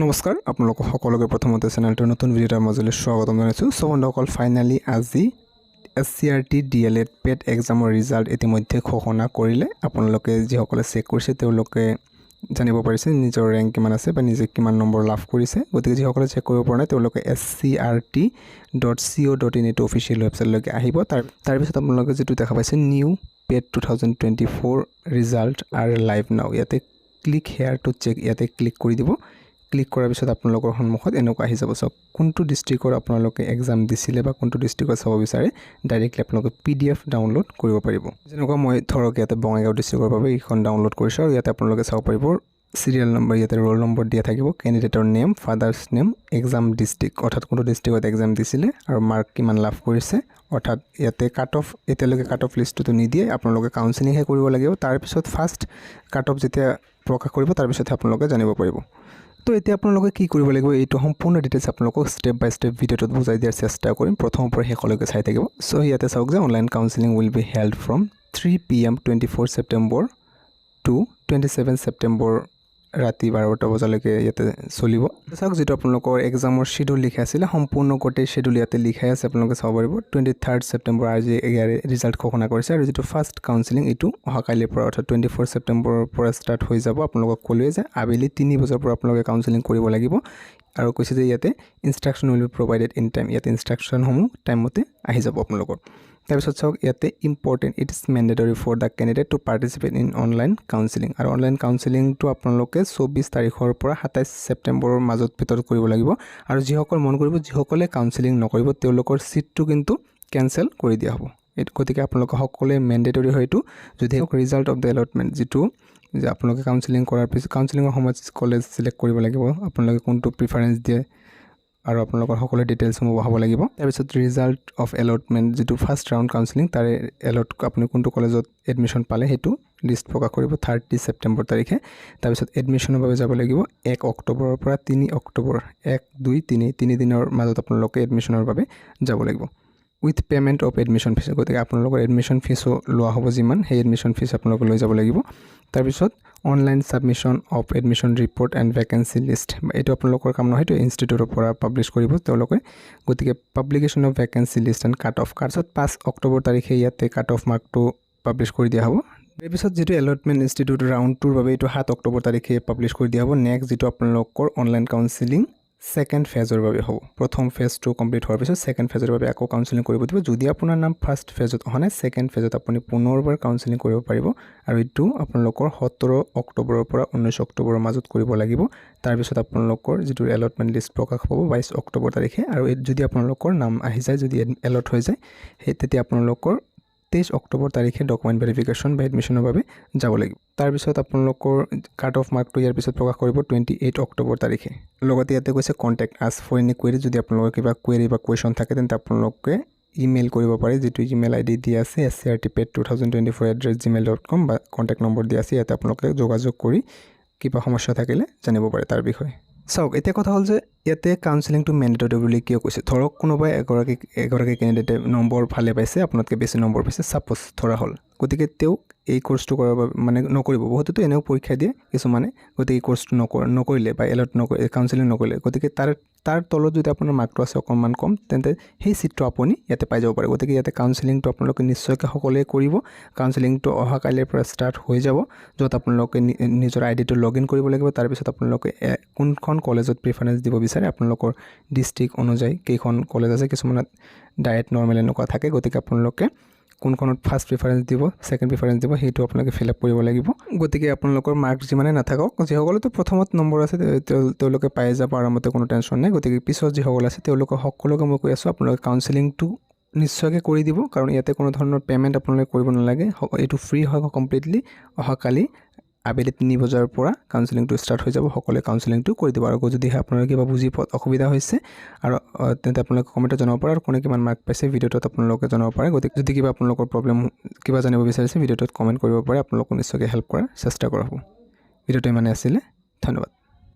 নমস্কাৰ আপোনালোকক সকলোকে প্ৰথমতে চেনেলটোৰ নতুন ভিডিঅ'ৰ মাজলৈ স্বাগতম জনাইছোঁ। সো বন্ধুসকল, ফাইনালি আজি SCRT DLED পেট এক্সামৰ ৰিজাল্ট ইতিমধ্যে ঘোষণা কৰিলে। আপোনালোকে যিসকলে চেক কৰিছে তেওঁলোকে জানিব পাৰিছে নিজৰ ৰেংক কিমান আছে বা নিজে কিমান নম্বৰ লাভ কৰিছে। গতিকে যিসকলে চেক কৰিব পৰা নাই তেওঁলোকে scrt.co.in এইটো অফিচিয়েল ৱেবছাইটলৈকে আহিব। তাৰপিছত আপোনালোকে যিটো দেখা পাইছে নিউ পেট 2024 ৰিজাল্ট আৰ লাইভ নাও, ইয়াতে ক্লিক হেয়াৰ টু চেক, ইয়াতে ক্লিক কৰি দিব। ক্লিক কৰাৰ পিছত আপোনালোকৰ সন্মুখত এনেকুৱা আহি যাব। চাওক কোনটো ডিষ্ট্ৰিক্টৰ আপোনালোকে এক্সাম দিছিলে বা কোনটো ডিষ্ট্ৰিক্টত চাব বিচাৰে, ডাইৰেক্টলি আপোনালোকে PDF ডাউনলোড কৰিব পাৰিব। যেনেকুৱা মই ধৰক ইয়াতে বঙাইগাঁও ডিষ্ট্ৰিক্টৰ বাবে এইখন ডাউনলোড কৰিছোঁ আৰু ইয়াতে আপোনালোকে চাব পাৰিব চিৰিয়েল নম্বৰ, ইয়াতে ৰোল নম্বৰ দিয়া থাকিব, কেণ্ডিডেটৰ name, father's name, exam district অৰ্থাৎ কোনটো ডিষ্ট্ৰিক্টত এক্সাম দিছিলে আৰু মাৰ্ক কিমান লাভ কৰিছে। অৰ্থাৎ ইয়াতে কাট অফ, এতিয়ালৈকে কাট অফ লিষ্টটো নিদিয়ে, আপোনালোকে কাউন্সেলিংহে কৰিব লাগিব। তাৰপিছত ফাৰ্ষ্ট কাট অফ যেতিয়া প্ৰকাশ কৰিব তাৰপিছতহে আপোনালোকে জানিব পাৰিব। তো এতিয়া আপোনালোকে কি কৰিব লাগিব, এইটো সম্পূৰ্ণ ডিটেইলছ আপোনালোকক ষ্টেপ বাই ষ্টেপ ভিডিঅ'টোত বুজাই দিয়াৰ চেষ্টা কৰিম। প্ৰথমৰ পৰা শেষলৈকে চাই থাকিব। চ' ইয়াতে চাওক যে online counselling will be held from 3 PM 24 September to 27 September ৰাতি 12টা বজালৈকে ইয়াতে চলিব। চাওক যিটো আপোনালোকৰ এক্সামৰ শ্বেডিউল লিখা আছিলে, সম্পূৰ্ণ গোটেই শ্বেডিউল ইয়াতে লিখাই আছে, আপোনালোকে চাব পাৰিব। 23 ছেপ্টেম্বৰ আজি ইয়াৰে ৰিজাল্ট ঘোষণা কৰিছে আৰু যিটো ফাৰ্ষ্ট কাউন্সেলিং এইটো অহাকালিৰ পৰা অৰ্থাৎ 24 ছেপ্টেম্বৰৰ পৰা ষ্টাৰ্ট হৈ যাব। আপোনালোকক ক'লোৱে যে আবেলি 3 বজাৰ পৰা আপোনালোকে কাউন্সেলিং কৰিব লাগিব আৰু কৈছে যে ইয়াতে instruction will be provided in time, ইয়াতে ইনষ্ট্ৰাকশ্যনসমূহ টাইমমতে আহি যাব আপোনালোকৰ। তাৰপিছত চাওক ইয়াতে important, it is mandatory for the candidate to participate in online counselling. আৰু অনলাইন কাউন্সেলিংটো আপোনালোকে 24 তাৰিখৰ পৰা 27 ছেপ্টেম্বৰৰ মাজত ভিতৰত কৰিব লাগিব। আৰু যিসকল মন কৰিব, যিসকলে কাউন্সেলিং নকৰিব তেওঁলোকৰ ছিটটো কিন্তু কেঞ্চেল কৰি দিয়া হ'ব। গতিকে আপোনালোকে সকলোৱে মেণ্ডেটৰী হয়তো যদি ৰিজাল্ট অফ দ্য এলটমেণ্ট যিটো যে আপোনালোকে কাউন্সেলিং কৰাৰ পিছত কাউন্সেলিঙৰ সময়ত কলেজ চিলেক্ট কৰিব লাগিব, আপোনালোকে কোনটো প্ৰিফাৰেঞ্চ দিয়ে আৰু আপোনালোকৰ সকলো ডিটেইলছসমূহ বহাব লাগিব। তাৰপিছত ৰিজাল্ট অফ এলটমেণ্ট যিটো ফাৰ্ষ্ট ৰাউণ্ড কাউন্সেলিং তাৰে আপুনি কোনটো কলেজত এডমিশ্যন পালে সেইটো লিষ্ট প্ৰকাশ কৰিব 30 ছেপ্টেম্বৰ তাৰিখে। তাৰপিছত এডমিশ্যনৰ বাবে যাব লাগিব 1 অক্টোবৰৰ পৰা 3 অক্টোবৰ, 1, 2, 3 তিনি দিনৰ মাজত আপোনালোকে এডমিশ্যনৰ বাবে যাব লাগিব with payment of admission fees. গতিকে আপোনালোকৰ এডমিশ্যন ফিজো লোৱা হ'ব যিমান, সেই এডমিশ্যন ফিজ আপোনালোকে লৈ যাব লাগিব। তাৰপিছত online submission of admission report and vacancy list, এইটো আপোনালোকৰ কাম নহয়, এইটো ইনষ্টিটিউটৰ পৰা পাব্লিছ কৰিব তেওঁলোকে। গতিকে publication of vacancy list and cut off, তাৰপিছত 5 অক্টোবৰ তাৰিখে ইয়াতে কাট অফ মাৰ্কটো পাব্লিছ কৰি দিয়া হ'ব। তাৰপিছত যিটো এলটমেণ্ট ইনষ্টিটিউট ৰাউণ্ড 2ৰ বাবে এইটো 7 অক্টোবৰ তাৰিখে পাব্লিছ কৰি দিয়া হ'ব। নেক্সট যিটো আপোনালোকৰ অনলাইন কাউন্সেলিং ছেকেণ্ড ফেজৰ বাবে হ'ব। প্ৰথম ফেজটো কমপ্লিট হোৱাৰ পিছত ছেকেণ্ড ফেজৰ বাবে আকৌ কাউন্সেলিং কৰিব দিব। যদি আপোনাৰ নাম ফাৰ্ষ্ট ফেজত অহা নাই, ছেকেণ্ড ফেজত আপুনি পুনৰবাৰ কাউন্সেলিং কৰিব পাৰিব আৰু এইটো আপোনালোকৰ 17 অক্টোবৰৰ পৰা 19 অক্টোবৰৰ মাজত কৰিব লাগিব। তাৰপিছত আপোনালোকৰ যিটো এলটমেণ্ট লিষ্ট প্ৰকাশ পাব 22 অক্টোবৰ তাৰিখে। আৰু যদি আপোনালোকৰ নাম আহি যায়, যদি এলট হৈ যায়, তেতিয়া আপোনালোকৰ 23 অক্টোবৰ তাৰিখে ডকুমেণ্ট ভেৰিফিকেশ্যন বা এডমিশ্যনৰ বাবে যাব লাগিব। তাৰপিছত আপোনালোকৰ কাট অফ মাৰ্কটো ইয়াৰ পিছত প্ৰকাশ কৰিব 28 অক্টোবৰ তাৰিখে। লগতে ইয়াতে কৈছে কণ্টেক্ট আছ ফৰ এনি কুৱেৰি, যদি আপোনালোকৰ কিবা কুৱেৰি বা কুৱেশ্যন থাকে তেন্তে আপোনালোকে ইমেইল কৰিব পাৰে, যিটো ইমেইল ID দিয়া আছে scrtpet2024@gmail.com বা কণ্টেক্ট নম্বৰ দিয়া আছে, ইয়াতে আপোনালোকে যোগাযোগ কৰি কিবা সমস্যা থাকিলে জানিব পাৰে তাৰ বিষয়ে। চাওক এতিয়া কথা হ'ল যে ইয়াতে কাউন্সেলিংটো মেণ্ডেটৰী বুলি কিয় কৈছে। ধৰক কোনোবাই এগৰাকী কেণ্ডিডেটে নম্বৰ ভালে পাইছে, আপোনাতকৈ বেছি নম্বৰ পাইছে, ছাপ'জ ধৰা হ'ল, গতিকে তেওঁক এই কৰ্চটো কৰাৰ বাবে মানে নকৰিব। বহুতেতো এনেও পৰীক্ষা দিয়ে কিছুমানে, গতিকে এই কৰ্চটো নকৰিলে বা এলট নকৰিলে, কাউন্সেলিং নকৰিলে, গতিকে তাৰ তলত যদি আপোনাৰ মাৰ্কটো আছে অকণমান কম, তেন্তে সেই ছিটটো আপুনি ইয়াতে পাই যাব পাৰে। গতিকে ইয়াতে কাউন্সেলিংটো আপোনালোকে নিশ্চয়কৈ সকলোৱে কৰিব। কাউন্সেলিংটো অহাকালিৰ পৰা ষ্টাৰ্ট হৈ যাব, য'ত আপোনালোকে নিজৰ IDটো লগ ইন কৰিব লাগিব। তাৰপিছত আপোনালোকে কোনখন কলেজত প্ৰিফাৰেঞ্চ দিব বিচাৰে, আপোনালোকৰ ডিষ্ট্ৰিক্ট অনুযায়ী কেইখন কলেজ আছে, কিছুমানত ডাইৰেক্ট নৰ্মেল এনেকুৱা থাকে। গতিকে আপোনালোকে কোনখনত ফাৰ্ষ্ট প্ৰিফাৰেঞ্চ দিব, ছেকেণ্ড প্ৰিফাৰেঞ্চ দিব, সেইটো আপোনালোকে ফিল আপ কৰিব লাগিব। গতিকে আপোনালোকৰ মাৰ্ক যিমানে নাথাকক, যিসকলেতো প্ৰথমত নম্বৰ আছে তেওঁলোকে পাই যাব আৰামতে, কোনো টেনশ্যন নাই। গতিকে পিছত যিসকল আছে তেওঁলোকে সকলোকে মই কৈ আছোঁ আপোনালোকে কাউন্সেলিংটো নিশ্চয়কৈ কৰি দিব, কাৰণ ইয়াতে কোনো ধৰণৰ পে'মেণ্ট আপোনালোকে কৰিব নালাগে, এইটো ফ্ৰী হয় কমপ্লিটলি। অহাকালি আবেলি 3 বজাৰ পৰা কাউন্সেলিংটো ষ্টাৰ্ট হৈ যাব, সকলোৱে কাউন্সেলিংটো কৰি দিব। আৰু যদিহে আপোনাৰ কিবা বুজি পোৱাত অসুবিধা হৈছে আৰু তেন্তে আপোনালোকে কমেণ্টত জনাব পাৰে, আৰু কোনে কিমান মাৰ্ক পাইছে ভিডিঅ'টোত আপোনালোকে জনাব পাৰে। গতিকে যদি কিবা আপোনালোকৰ প্ৰব্লেম, কিবা জানিব বিচাৰিছে ভিডিঅ'টোত কমেণ্ট কৰিব পাৰে, আপোনালোকক নিশ্চয়কৈ হেল্প কৰাৰ চেষ্টা কৰা হ'ব। ভিডিঅ'টো ইমানে আছিলে, ধন্যবাদ।